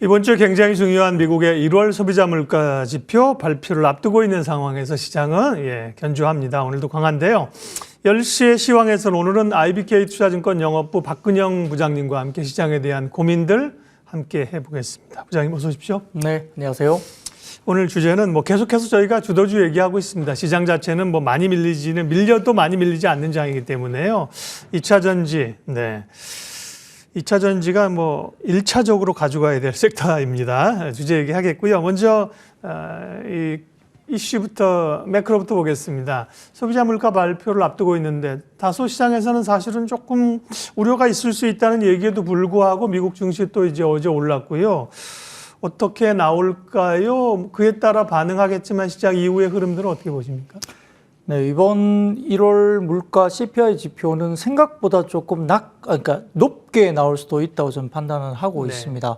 이번 주 굉장히 중요한 미국의 1월 소비자 물가 지표 발표를 앞두고 있는 상황에서 시장은 견조합니다. 오늘도 강한데요. 10시에 시황에서는 오늘은 IBK 투자증권 영업부 박근영 부장님과 함께 시장에 대한 고민들 함께 해보겠습니다. 부장님 어서 오십시오. 네, 안녕하세요. 오늘 주제는 계속해서 저희가 주도주 얘기하고 있습니다. 시장 자체는 많이 밀려도 많이 밀리지 않는 장이기 때문에요. 2차 전지, 2차 전지가 1차적으로 가져가야 될 섹터입니다. 주제 얘기하겠고요. 먼저 이 이슈부터 매크로부터 보겠습니다. 소비자 물가 발표를 앞두고 있는데 다소 시장에서는 사실은 조금 우려가 있을 수 있다는 얘기에도 불구하고 미국 증시 또 이제 어제 올랐고요. 어떻게 나올까요? 그에 따라 반응하겠지만 시장 이후의 흐름들은 어떻게 보십니까? 네, 이번 1월 물가 CPI 지표는 생각보다 조금 그러니까 높게 나올 수도 있다고 저는 판단을 하고 있습니다.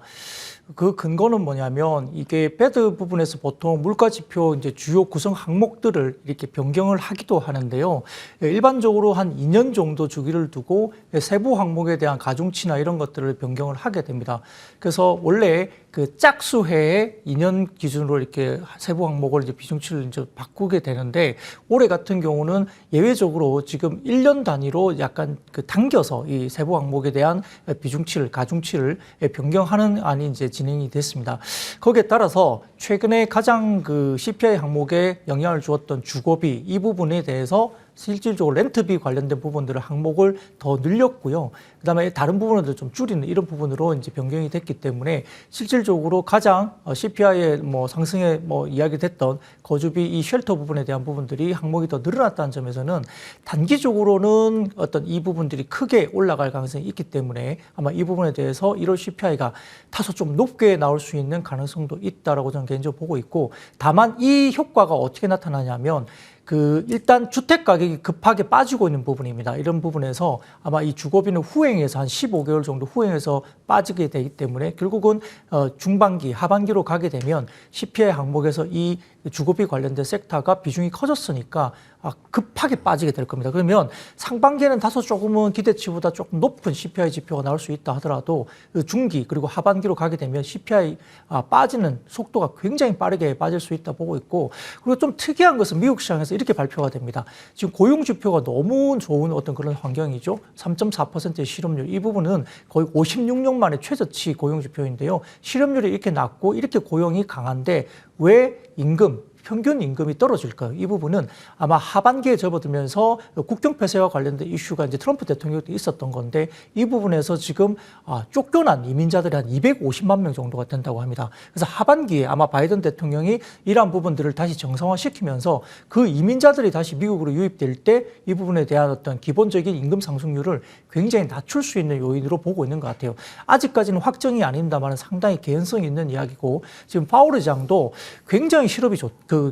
그 근거는 뭐냐면 이게 배드 부분에서 보통 물가 지표 이제 주요 구성 항목들을 이렇게 변경을 하기도 하는데요. 일반적으로 한 2년 정도 주기를 두고 세부 항목에 대한 가중치나 이런 것들을 변경을 하게 됩니다. 그래서 원래 그 짝수해에 2년 기준으로 이렇게 세부 항목을 이제 비중치를 이제 바꾸게 되는데 올해 같은 경우는 예외적으로 지금 1년 단위로 약간 당겨서 이 세부 항목에 대한 비중치를 가중치를 변경하는 안이 이제 진행이 됐습니다. 거기에 따라서 최근에 가장 그 CPI 항목에 영향을 주었던 주거비 이 부분에 대해서 실질적으로 렌트비 관련된 부분들을 항목을 더 늘렸고요. 그다음에 다른 부분을 좀 줄이는 이런 부분으로 이제 변경이 됐기 때문에 실질적으로 가장 CPI의 상승에 이야기됐던 거주비 이 쉘터 부분에 대한 부분들이 항목이 더 늘어났다는 점에서는 단기적으로는 어떤 이 부분들이 크게 올라갈 가능성이 있기 때문에 아마 이 부분에 대해서 1월 CPI가 다소 좀 높게 나올 수 있는 가능성도 있다라고 저는 개인적으로 보고 있고, 다만 이 효과가 어떻게 나타나냐면 일단 주택 가격이 급하게 빠지고 있는 부분입니다. 이런 부분에서 아마 이 주거비는 후행해서 한 15개월 정도 후행해서 빠지게 되기 때문에 결국은 중반기, 하반기로 가게 되면 CPI 항목에서 이 주거비 관련된 섹터가 비중이 커졌으니까 급하게 빠지게 될 겁니다. 그러면 상반기에는 다소 조금은 기대치보다 조금 높은 CPI 지표가 나올 수 있다 하더라도 중기 그리고 하반기로 가게 되면 CPI 빠지는 속도가 굉장히 빠르게 빠질 수 있다 보고 있고, 그리고 좀 특이한 것은 미국 시장에서 이렇게 발표가 됩니다. 지금 고용 지표가 너무 좋은 어떤 그런 환경이죠. 3.4%의 실업률, 이 부분은 거의 56년 만에 최저치 고용 지표인데요. 실업률이 이렇게 낮고 이렇게 고용이 강한데 왜 평균 임금이 떨어질까요? 이 부분은 아마 하반기에 접어들면서 국경 폐쇄와 관련된 이슈가 이제 트럼프 대통령도 있었던 건데, 이 부분에서 지금 쫓겨난 이민자들이 한 250만 명 정도가 된다고 합니다. 그래서 하반기에 아마 바이든 대통령이 이러한 부분들을 다시 정상화시키면서 그 이민자들이 다시 미국으로 유입될 때 이 부분에 대한 어떤 기본적인 임금 상승률을 굉장히 낮출 수 있는 요인으로 보고 있는 것 같아요. 아직까지는 확정이 아닙니다만 상당히 개연성이 있는 이야기고, 지금 파월 의장도 굉장히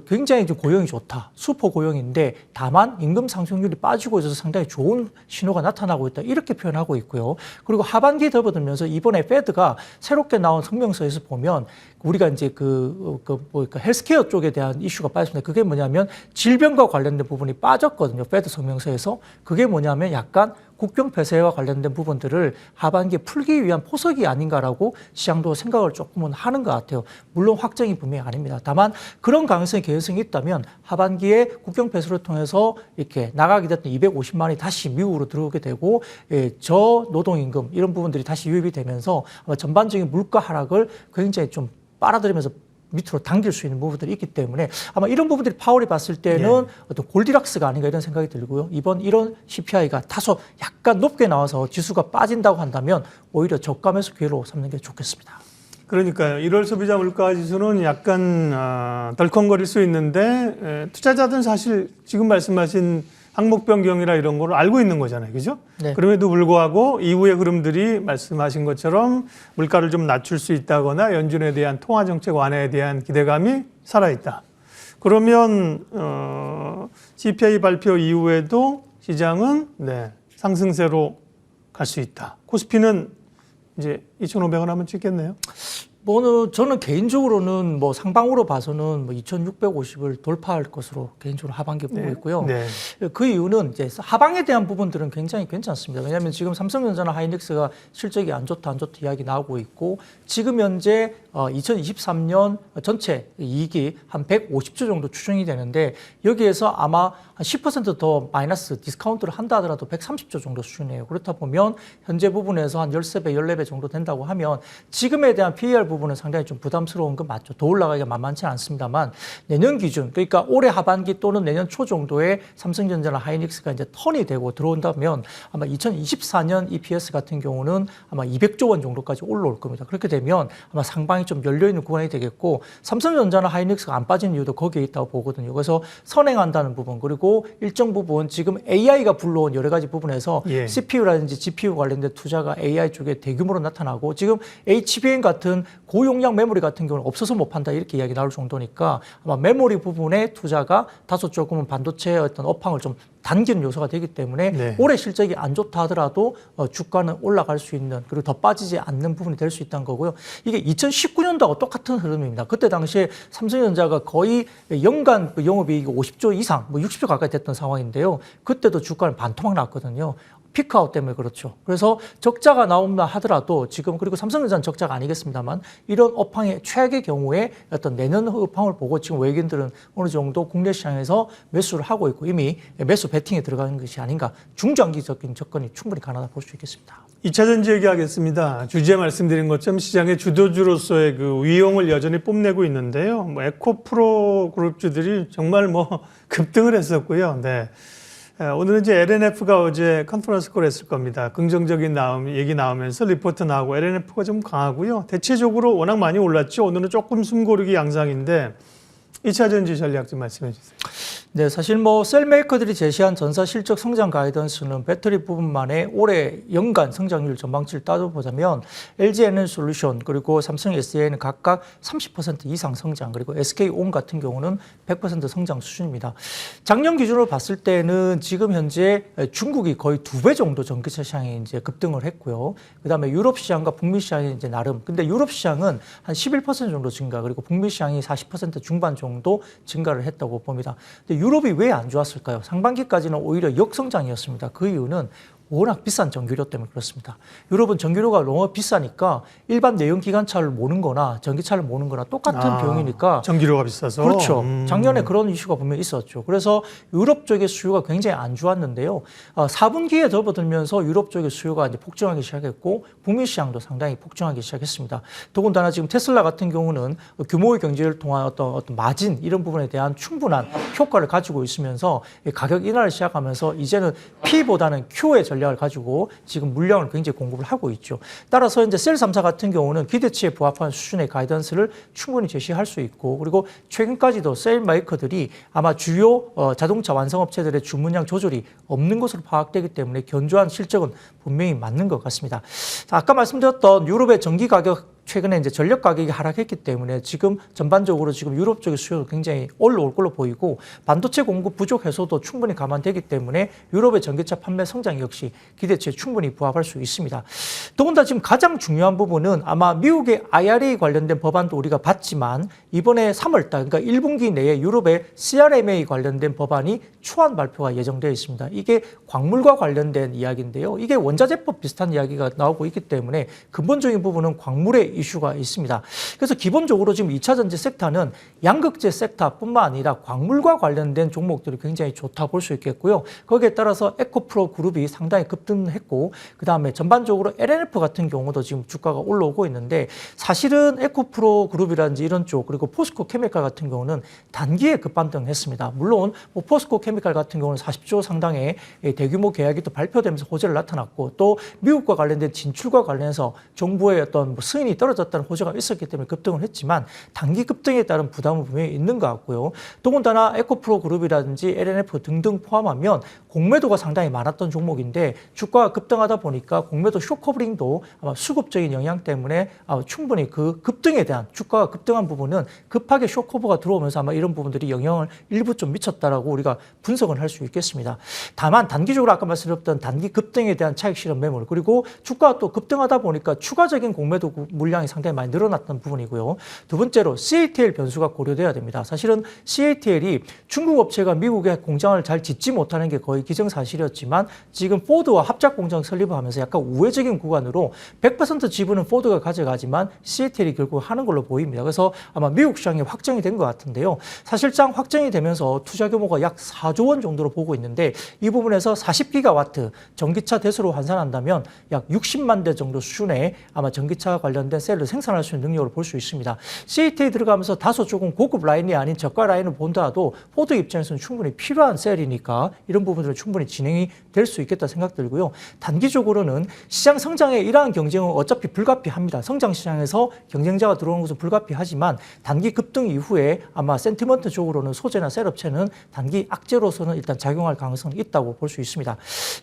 굉장히 좀 고용이 좋다. 슈퍼 고용인데 다만 임금 상승률이 빠지고 있어서 상당히 좋은 신호가 나타나고 있다. 이렇게 표현하고 있고요. 그리고 하반기에 접어들면서 이번에 패드가 새롭게 나온 성명서에서 보면 우리가 이제 헬스케어 쪽에 대한 이슈가 빠졌습니다. 그게 뭐냐면 질병과 관련된 부분이 빠졌거든요. 패드 성명서에서. 그게 뭐냐면 약간 국경 폐쇄와 관련된 부분들을 하반기에 풀기 위한 포석이 아닌가라고 시장도 생각을 조금은 하는 것 같아요. 물론 확정이 분명히 아닙니다. 다만 그런 가능성이 개연성이 있다면 하반기에 국경 폐쇄를 통해서 이렇게 나가게 됐던 250만이 다시 미국으로 들어오게 되고 저 노동임금 이런 부분들이 다시 유입이 되면서 아마 전반적인 물가 하락을 굉장히 좀 빨아들이면서 밑으로 당길 수 있는 부분들이 있기 때문에 아마 이런 부분들이 파월이 봤을 때는 어떤 골디락스가 아닌가 이런 생각이 들고요. 이번 이런 CPI가 다소 약간 높게 나와서 지수가 빠진다고 한다면 오히려 저감에서 기회로 삼는 게 좋겠습니다. 그러니까요. 1월 소비자 물가 지수는 약간 덜컹거릴 수 있는데 투자자들은 사실 지금 말씀하신 항목 변경이라 이런 걸 알고 있는 거잖아요. 그죠? 네. 그럼에도 불구하고 이후의 흐름들이 말씀하신 것처럼 물가를 좀 낮출 수 있다거나 연준에 대한 통화정책 완화에 대한 기대감이 살아있다. 그러면 CPI 발표 이후에도 시장은 상승세로 갈 수 있다. 코스피는 이제 2,500원 하면 찍겠네요. 저는 개인적으로는 뭐 상방으로 봐서는 뭐 2,650을 돌파할 것으로 개인적으로 하반기 보고 있고요. 네. 그 이유는 이제 하방에 대한 부분들은 굉장히 괜찮습니다. 왜냐하면 지금 삼성전자나 하이닉스가 실적이 안 좋다 이야기 나오고 있고 지금 현재 2023년 전체 이익이 한 150조 정도 추정이 되는데 여기에서 아마 한 10%더 마이너스 디스카운트를 한다 하더라도 130조 정도 수준이에요. 그렇다 보면 현재 부분에서 한 13배, 14배 정도 된다고 하면 지금에 대한 PER 부분은 상당히 좀 부담스러운 건 맞죠. 더 올라가기가 만만치는 않습니다만 내년 기준, 그러니까 올해 하반기 또는 내년 초 정도에 삼성전자나 하이닉스가 이제 턴이 되고 들어온다면 아마 2024년 EPS 같은 경우는 아마 200조 원 정도까지 올라올 겁니다. 그렇게 되면 아마 상방이 좀 열려있는 구간이 되겠고 삼성전자나 하이닉스가 안 빠진 이유도 거기에 있다고 보거든요. 그래서 선행한다는 부분 그리고 일정 부분 지금 AI가 불러온 여러 가지 부분에서 CPU라든지 GPU 관련된 투자가 AI 쪽에 대규모로 나타나고 지금 HBM 같은 고용량 메모리 같은 경우는 없어서 못 판다 이렇게 이야기 나올 정도니까 아마 메모리 부분의 투자가 다소 조금은 반도체의 어떤 업황을 좀 당기는 요소가 되기 때문에 올해 실적이 안 좋다 하더라도 주가는 올라갈 수 있는 그리고 더 빠지지 않는 부분이 될 수 있다는 거고요. 이게 2019년도하고 똑같은 흐름입니다. 그때 당시에 삼성전자가 거의 연간 영업이익이 50조 이상, 뭐 60조 가까이 됐던 상황인데요. 그때도 주가는 반토막 났거든요. 피크아웃 때문에 그렇죠. 그래서 적자가 나온다 하더라도 지금 그리고 삼성전자는 적자가 아니겠습니다만 이런 업황의 최악의 경우에 어떤 내년 업황을 보고 지금 외국인들은 어느 정도 국내 시장에서 매수를 하고 있고 이미 매수 베팅에 들어가는 것이 아닌가 중장기적인 접근이 충분히 가능하다 볼 수 있겠습니다. 2차 전지 얘기하겠습니다. 주제 말씀드린 것처럼 시장의 주도주로서의 그 위용을 여전히 뽐내고 있는데요. 뭐 에코프로 그룹주들이 정말 뭐 급등을 했었고요. 네. 오늘은 이제 LNF가 어제 컨퍼런스 콜 했을 겁니다. 긍정적인 얘기 나오면서 리포트 나오고 LNF가 좀 강하고요. 대체적으로 워낙 많이 올랐죠. 오늘은 조금 숨고르기 양상인데 2차 전지 전략 좀 말씀해 주세요. 네, 사실 뭐 셀메이커들이 제시한 전사 실적 성장 가이던스는 배터리 부분만의 올해 연간 성장률 전망치를 따져보자면 LG 에너지솔루션 그리고 삼성 SDI는 각각 30% 이상 성장 그리고 SK온 같은 경우는 100% 성장 수준입니다. 작년 기준으로 봤을 때는 지금 현재 중국이 거의 2배 정도 전기차 시장에 이제 급등을 했고요. 그다음에 유럽 시장과 북미 시장이 이제 나름 근데 유럽 시장은 한 11% 정도 증가 그리고 북미 시장이 40% 중반 정도 증가를 했다고 봅니다. 근데 유럽이 왜 안 좋았을까요? 상반기까지는 오히려 역성장이었습니다. 그 이유는 워낙 비싼 전기료 때문에 그렇습니다. 유럽은 전기료가 너무 비싸니까 일반 내연기관차를 모는 거나 전기차를 모는 거나 똑같은 비용이니까 전기료가 비싸서 그렇죠. 작년에 그런 이슈가 분명히 있었죠. 그래서 유럽 쪽의 수요가 굉장히 안 좋았는데요. 4분기에 접어들면서 유럽 쪽의 수요가 이제 폭증하기 시작했고 북미 시장도 상당히 폭증하기 시작했습니다. 더군다나 지금 테슬라 같은 경우는 규모의 경제를 통한 어떤 마진 이런 부분에 대한 충분한 효과를 가지고 있으면서 가격 인하를 시작하면서 이제는 P보다는 Q의 전략을 가지고 지금 물량을 굉장히 공급을 하고 있죠. 따라서 이제 셀 3사 같은 경우는 기대치에 부합한 수준의 가이던스를 충분히 제시할 수 있고 그리고 최근까지도 셀 메이커들이 아마 주요 자동차 완성업체들의 주문량 조절이 없는 것으로 파악되기 때문에 견조한 실적은 분명히 맞는 것 같습니다. 아까 말씀드렸던 유럽의 전기 가격 최근에 이제 전력 가격이 하락했기 때문에 지금 전반적으로 지금 유럽 쪽의 수요도 굉장히 올라올 걸로 보이고 반도체 공급 부족 해소도 충분히 감안되기 때문에 유럽의 전기차 판매 성장 역시 기대치에 충분히 부합할 수 있습니다. 더군다나 지금 가장 중요한 부분은 아마 미국의 IRA 관련된 법안도 우리가 봤지만 이번에 3월달 그러니까 1분기 내에 유럽의 CRMA 관련된 법안이 초안 발표가 예정되어 있습니다. 이게 광물과 관련된 이야기인데요. 이게 원자재법 비슷한 이야기가 나오고 있기 때문에 근본적인 부분은 광물의 이슈가 있습니다. 그래서 기본적으로 지금 2차 전지 섹터는 양극재 섹터뿐만 아니라 광물과 관련된 종목들이 굉장히 좋다 볼 수 있겠고요. 거기에 따라서 에코프로 그룹이 상당히 급등했고 그다음에 전반적으로 LNF 같은 경우도 지금 주가가 올라오고 있는데 사실은 에코프로 그룹이라든지 이런 쪽 그리고 포스코 케미칼 같은 경우는 단기에 급반등했습니다. 물론 뭐 포스코 케미칼 같은 경우는 40조 상당의 대규모 계약이 또 발표되면서 호재를 나타났고 또 미국과 관련된 진출과 관련해서 정부의 어떤 뭐 승인이 떨어졌다는 호재가 있었기 때문에 급등을 했지만 단기 급등에 따른 부담은 분명히 있는 것 같고요. 더군다나 에코프로 그룹이라든지 LNF 등등 포함하면 공매도가 상당히 많았던 종목인데 주가가 급등하다 보니까 공매도 쇼커버링도 아마 수급적인 영향 때문에 충분히 그 급등에 대한 주가가 급등한 부분은 급하게 쇼커버가 들어오면서 아마 이런 부분들이 영향을 일부 좀 미쳤다라고 우리가 분석을 할 수 있겠습니다. 다만 단기적으로 아까 말씀드렸던 단기 급등에 대한 차익 실현 매물 그리고 주가가 또 급등하다 보니까 추가적인 공매도 물량 물량이 상당히 많이 늘어났던 부분이고요. 두 번째로 CATL 변수가 고려돼야 됩니다. 사실은 CATL이 중국 업체가 미국에 공장을 잘 짓지 못하는 게 거의 기정사실이었지만 지금 포드와 합작 공장 설립을 하면서 약간 우회적인 구간으로 100% 지분은 포드가 가져가지만 CATL이 결국 하는 걸로 보입니다. 그래서 아마 미국 시장이 확정이 된 것 같은데요. 사실상 확정이 되면서 투자 규모가 약 4조 원 정도로 보고 있는데 이 부분에서 40기가와트 전기차 대수로 환산한다면 약 60만 대 정도 수준의 아마 전기차 관련된 셀을 생산할 수 있는 능력을 볼 수 있습니다. CAT에 들어가면서 다소 조금 고급 라인이 아닌 저가 라인을 본다도 포드 입장에서는 충분히 필요한 셀이니까 이런 부분들은 충분히 진행이 될 수 있겠다 생각 들고요. 단기적으로는 시장 성장의 이러한 경쟁은 어차피 불가피합니다. 성장 시장에서 경쟁자가 들어오는 것은 불가피하지만 단기 급등 이후에 아마 센티먼트 쪽으로는 소재나 셀 업체는 단기 악재로서는 일단 작용할 가능성이 있다고 볼 수 있습니다.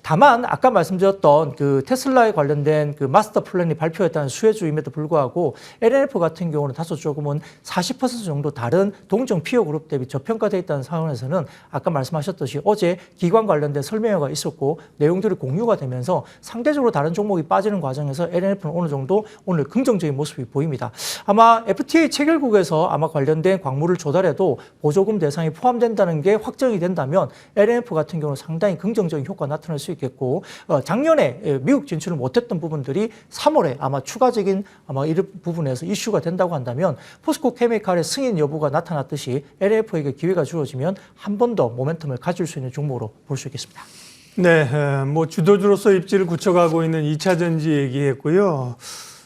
다만 아까 말씀드렸던 그 테슬라에 관련된 그 마스터 플랜이 발표했다는 수혜주임에도 불구하고 LNF 같은 경우는 다소 조금은 40% 정도 다른 동종 피어 그룹 대비 저평가되어 있다는 상황에서는 아까 말씀하셨듯이 어제 기관 관련된 설명회가 있었고 내용들이 공유가 되면서 상대적으로 다른 종목이 빠지는 과정에서 LNF는 어느 정도 오늘 긍정적인 모습이 보입니다. 아마 FTA 체결국에서 아마 관련된 광물을 조달해도 보조금 대상이 포함된다는 게 확정이 된다면 LNF 같은 경우는 상당히 긍정적인 효과가 나타날 수 있겠고 작년에 미국 진출을 못했던 부분들이 3월에 아마 추가적인 아마 이런 부분에서 이슈가 된다고 한다면 포스코 케미칼의 승인 여부가 나타났듯이 LNF에게 기회가 주어지면 한 번 더 모멘텀을 가질 수 있는 종목으로 볼 수 있겠습니다. 네, 뭐 주도주로서 입지를 굳혀가고 있는 2차 전지 얘기했고요.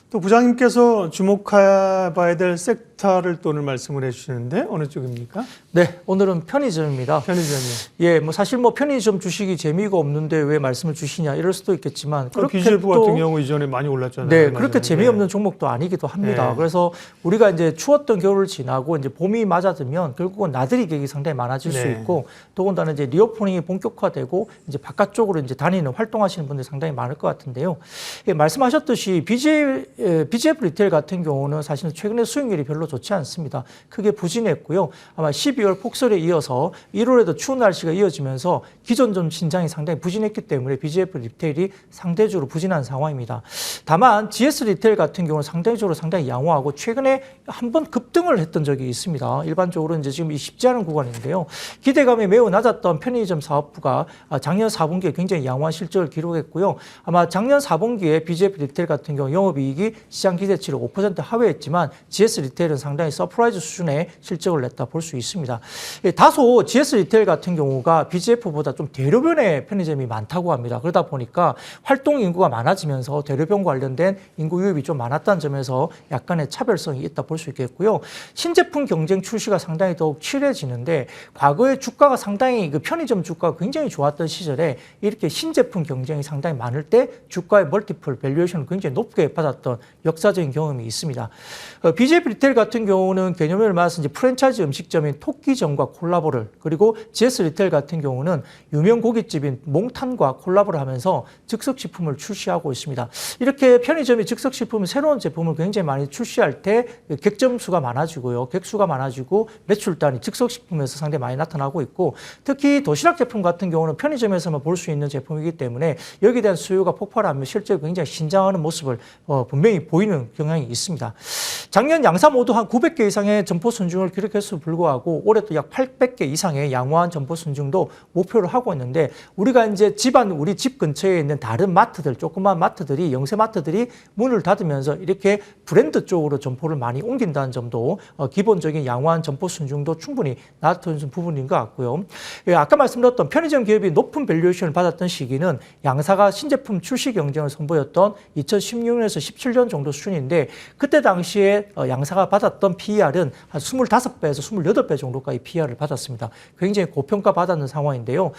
또 부장님께서 주목해봐야 될 섹터를 또 오늘 말씀을 해주시는데 어느 쪽입니까? 네, 오늘은 편의점입니다. 편의점이요. 예, 뭐 사실 뭐 편의점 주식이 재미가 없는데 왜 말씀을 주시냐 이럴 수도 있겠지만 그렇게 BGF 또 같은 경우 이전에 많이 올랐잖아요. 네, 얼마 그렇게 전에. 재미없는 종목도 아니기도 합니다. 네. 그래서 우리가 이제 추웠던 겨울을 지나고 이제 봄이 맞아들면 결국은 나들이 객이 상당히 많아질 수 네. 있고 더군다나 이제 리오프닝이 본격화되고 이제 바깥쪽으로 이제 다니는 활동하시는 분들이 상당히 많을 것 같은데요. 예, 말씀하셨듯이 BGF 리테일 같은 경우는 사실은 최근에 수익률이 별로 좋지 않습니다. 크게 부진했고요. 아마 12월 폭설에 이어서 1월에도 추운 날씨가 이어지면서 기존 좀 신장이 상당히 부진했기 때문에 BGF 리테일이 상대적으로 부진한 상황입니다. 다만 GS 리테일 같은 경우는 상당히 양호하고 최근에 한번 급등을 했던 적이 있습니다. 일반적으로 이제 지금 쉽지 않은 구간인데요. 기대감이 매우 낮았던 편의점 사업부가 작년 4분기에 굉장히 양호한 실적을 기록했고요. 아마 작년 4분기에 BGF 리테일 같은 경우 영업이익이 시장 기대치를 5% 하회했지만 GS 리테일은 상당히 서프라이즈 수준의 실적을 냈다 볼 수 있습니다. 다소 GS 리테일 같은 경우가 BGF보다 좀 대로변의 편의점이 많다고 합니다. 그러다 보니까 활동 인구가 많아지면서 대로변 관련된 인구 유입이 좀 많았다는 점에서 약간의 차별성이 있다 볼 수 있겠고요. 신제품 경쟁 출시가 상당히 더욱 치열해지는데 과거에 주가가 상당히 그 편의점 주가가 굉장히 좋았던 시절에 이렇게 신제품 경쟁이 상당히 많을 때 주가의 멀티플 밸류에이션을 굉장히 높게 받았던 역사적인 경험이 있습니다. BGF 리테일 같은 경우는 개념을 맞아서 이제 프랜차이즈 음식점인 토끼점과 콜라보를 그리고 GS 리테일 같은 경우는 유명 고깃집인 몽탄과 콜라보를 하면서 즉석식품을 출시하고 있습니다. 이렇게 편의점이 즉석식품 새로운 제품을 굉장히 많이 출시할 때 객점 수가 많아지고요. 객수가 많아지고 매출단이 즉석식품에서 상당히 많이 나타나고 있고 특히 도시락 제품 같은 경우는 편의점에서만 볼 수 있는 제품이기 때문에 여기에 대한 수요가 폭발하면 실제 굉장히 신장하는 모습을 분명히 보이는 경향이 있습니다. 작년 양사 모두 한 900개 이상의 점포 순증을 기록했음에도 불구하고 올해 또 약 800개 이상의 양호한 점포 순증도 목표를 하고 있는데 우리가 이제 우리 집 근처에 있는 다른 마트들, 조그만 마트들이 영세 마트들이 문을 닫으면서 이렇게 브랜드 쪽으로 점포를 많이 옮긴다는 점도 기본적인 양호한 점포 순증도 충분히 나타내는 부분인 것 같고요. 예, 아까 말씀드렸던 편의점 기업이 높은 밸류에이션을 받았던 시기는 양사가 신제품 출시 경쟁을 선보였던 2016년에서 17년 정도 수준인데 그때 당시에 양사가 받았던 PER은 한 25배에서 28배 정도까지 PER을 받았습니다. 굉장히 고평가 받았는 상황인데요.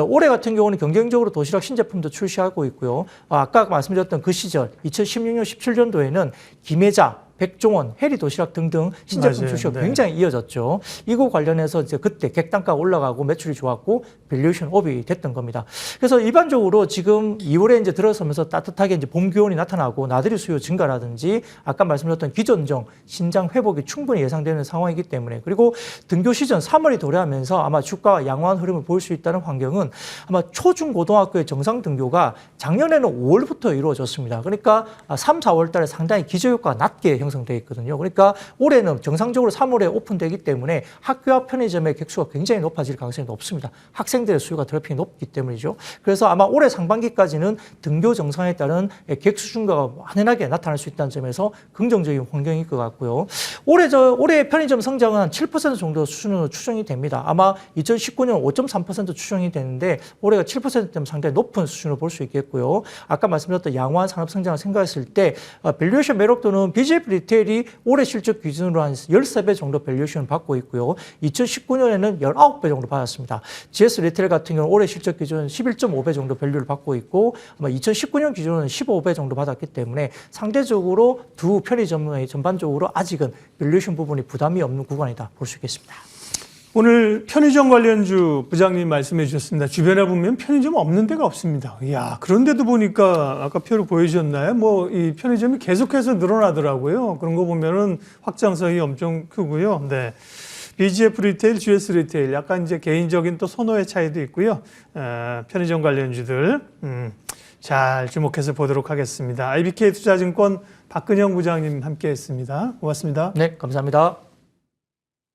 올해 같은 경우는 경쟁적으로 도시락 신제품도 출시하고 있고요. 아까 말씀드렸던 그 시절 2016년, 17년도에는 김혜자, 백종원, 해리 도시락 등등 신제품 맞아요. 출시가 네. 굉장히 이어졌죠. 이거 관련해서 이제 그때 객단가 올라가고 매출이 좋았고 밸류에이션 업이 됐던 겁니다. 그래서 일반적으로 지금 2월에 이제 들어서면서 따뜻하게 이제 봄 기온이 나타나고 나들이 수요 증가라든지 아까 말씀드렸던 기존정 신장 회복이 충분히 예상되는 상황이기 때문에 그리고 등교 시즌 3월이 도래하면서 아마 주가가 양호한 흐름을 보일 수 있다는 환경은 아마 초중고등학교의 정상 등교가 작년에는 5월부터 이루어졌습니다. 그러니까 3, 4월 달에 상당히 기저효과가 낮게 형성되어 있거든요. 그러니까 올해는 정상적으로 3월에 오픈되기 때문에 학교 앞 편의점의 객수가 굉장히 높아질 가능성이 높습니다. 학생들의 수요가 드롭핑이 높기 때문이죠. 그래서 아마 올해 상반기까지는 등교 정상에 따른 객수 증가가 완연하게 나타날 수 있다는 점에서 긍정적인 환경일 것 같고요. 올해 편의점 성장은 한 7% 정도 수준으로 추정이 됩니다. 아마 2019년 5.3% 추정이 되는데 올해가 7%되면 상당히 높은 수준으로 볼 수 있겠고요. 아까 말씀드렸던 양호한 산업 성장을 생각했을 때 밸류에이션 매력도는 BJF 리테일이 올해 실적 기준으로 한 13배 정도 밸류에이션을 받고 있고요. 2019년에는 19배 정도 받았습니다. GS 리테일 같은 경우는 올해 실적 기준은 11.5배 정도 밸류를 받고 있고 아마 2019년 기준은 15배 정도 받았기 때문에 상대적으로 두 편의점의 전반적으로 아직은 밸류에이션 부분이 부담이 없는 구간이다 볼 수 있겠습니다. 오늘 편의점 관련주 부장님 말씀해 주셨습니다. 주변에 보면 편의점 없는 데가 없습니다. 이야, 그런데도 보니까 아까 표로 보여주셨나요? 뭐 이 편의점이 계속해서 늘어나더라고요. 그런 거 보면은 확장성이 엄청 크고요. 네. BGF 리테일, GS 리테일 약간 이제 개인적인 또 선호의 차이도 있고요. 편의점 관련주들 잘 주목해서 보도록 하겠습니다. IBK 투자증권 박근영 부장님 함께했습니다. 고맙습니다. 네, 감사합니다.